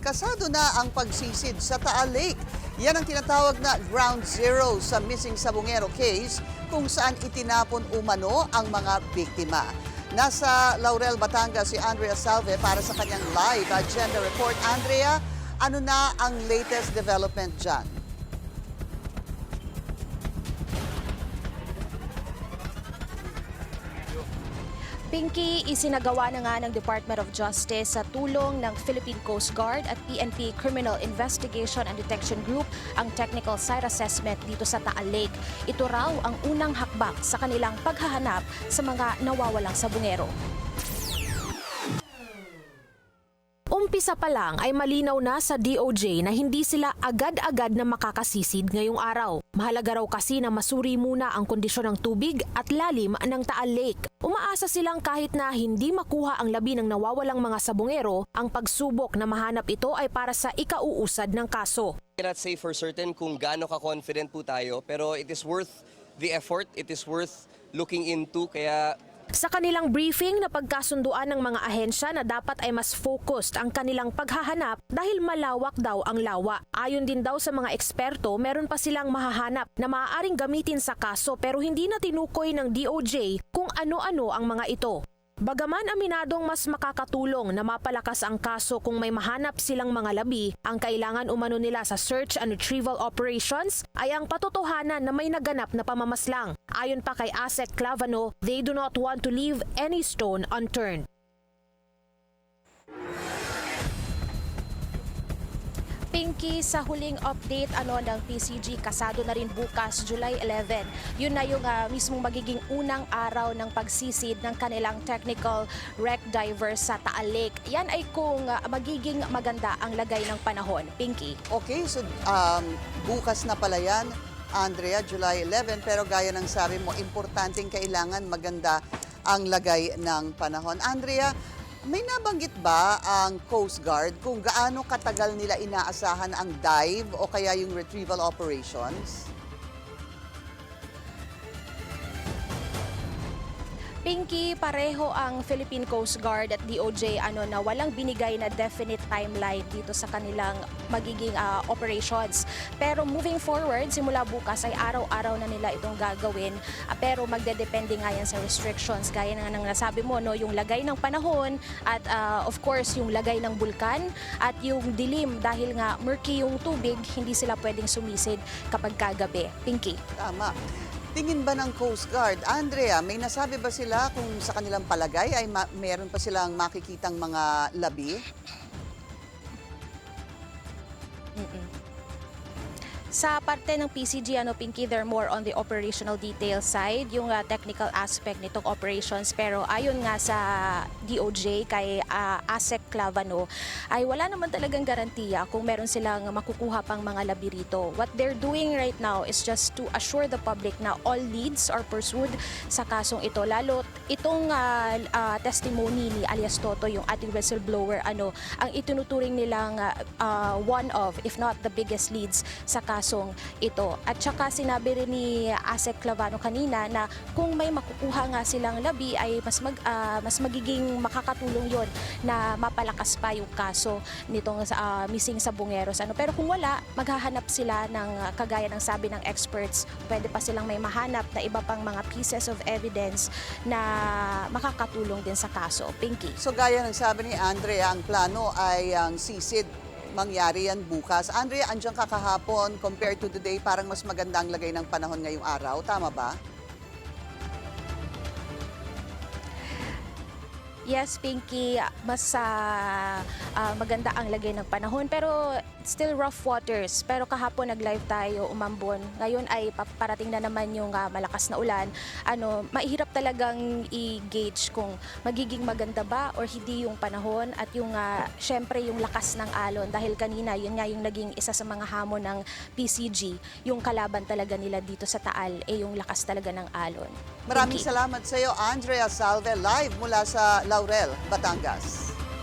kasado na ang pagsisid sa Taal Lake. Yan ang tinatawag na ground zero sa missing Sabongero case kung saan itinapon umano ang mga biktima. Nasa Laurel, Batangas si Andrea Salve para sa kanyang live agenda report. Andrea, ano na ang latest development dyan? Pinky, isinagawa na nga ng Department of Justice sa tulong ng Philippine Coast Guard at PNP Criminal Investigation and Detection Group ang technical site assessment dito sa Taal Lake. Ito raw ang unang hakbang sa kanilang paghahanap sa mga nawawalang sabongero. Umpisa pa lang ay malinaw na sa DOJ na hindi sila agad-agad na makakasisid ngayong araw. Mahalaga raw kasi na masuri muna ang kondisyon ng tubig at lalim ng Taal Lake. Umaasa silang kahit na hindi makuha ang labi ng nawawalang mga sabongero, ang pagsubok na mahanap ito ay para sa ikauusad ng kaso. I cannot say for certain kung gaano ka-confident po tayo, pero it is worth the effort, it is worth looking into, kaya Sa kanilang briefing, napagkasunduan ng mga ahensya na dapat ay mas focused ang kanilang paghahanap dahil malawak daw ang lawa. Ayon din daw sa mga eksperto, meron pa silang mahahanap na maaaring gamitin sa kaso pero hindi na tinukoy ng DOJ kung ano-ano ang mga ito. Bagaman aminadong mas makakatulong na mapalakas ang kaso kung may mahanap silang mga labi, ang kailangan umano nila sa search and retrieval operations ay ang patotohanan na may naganap na pamamaslang. Ayon pa kay Asek Clavano, they do not want to leave any stone unturned. Pinky, sa huling update ng PCG, kasado na rin bukas, July 11. Yun na yung mismong magiging unang araw ng pagsisid ng kanilang technical wreck divers sa Taal Lake. Yan ay kung magiging maganda ang lagay ng panahon. Pinky. Okay, so bukas na pala yan, Andrea, July 11. Pero gaya ng sabi mo, importanteng kailangan maganda ang lagay ng panahon. Andrea, may nabanggit ba ang Coast Guard kung gaano katagal nila inaasahan ang dive o kaya yung retrieval operations? Pinky, pareho ang Philippine Coast Guard at DOJ na walang binigay na definite timeline dito sa kanilang magiging operations. Pero moving forward, simula bukas ay araw-araw na nila itong gagawin. Pero magdedepende nga yan sa restrictions. Gaya na ng nasabi mo, yung lagay ng panahon at of course yung lagay ng bulkan at yung dilim dahil nga murky yung tubig, hindi sila pwedeng sumisid kapag kagabi. Pinky. Tama. Tingin ba ng Coast Guard, Andrea, may nasabi ba sila kung sa kanilang palagay ay meron pa silang makikitang mga labi? Sa parte ng PCG, Pinky, they're more on the operational detail side, yung technical aspect nitong operations. Pero ayon nga sa DOJ, kay Asek Clavano, ay wala naman talagang garantiya kung meron silang makukuha pang mga labi rito. What they're doing right now is just to assure the public na all leads are pursued sa kasong ito. Lalo itong testimony ni alias Toto, yung ating whistleblower, ang itinuturing nilang one of, if not the biggest leads sa kasong ito. At saka sinabi rin ni Asek Clavano kanina na kung may makukuha nga silang labi ay mas magiging makakatulong yon na mapalakas pa yung kaso nitong missing sabongeros. Pero kung wala, maghahanap sila ng kagaya ng sabi ng experts, pwede pa silang may mahanap na iba pang mga pieces of evidence na makakatulong din sa kaso. Pinky. So gaya ng sabi ni Andrea, ang plano ay ang sisid mangyari yan bukas. Andrea, andyan ka kahapon compared to today, parang mas maganda ang lagay ng panahon ngayong araw. Tama ba? Yes, Pinky, mas maganda ang lagay ng panahon pero still rough waters. Pero kahapon nag-live tayo, umambon. Ngayon ay parating na naman yung malakas na ulan. Mahirap talagang i-gauge kung magiging maganda ba or hindi yung panahon at yung syempre yung lakas ng alon dahil kanina yun nga yung naging isa sa mga hamon ng PCG, yung kalaban talaga nila dito sa Taal yung lakas talaga ng alon. Maraming Pinky. salamat sa iyo, Andrea Salve, live mula sa Laurel, Batangas.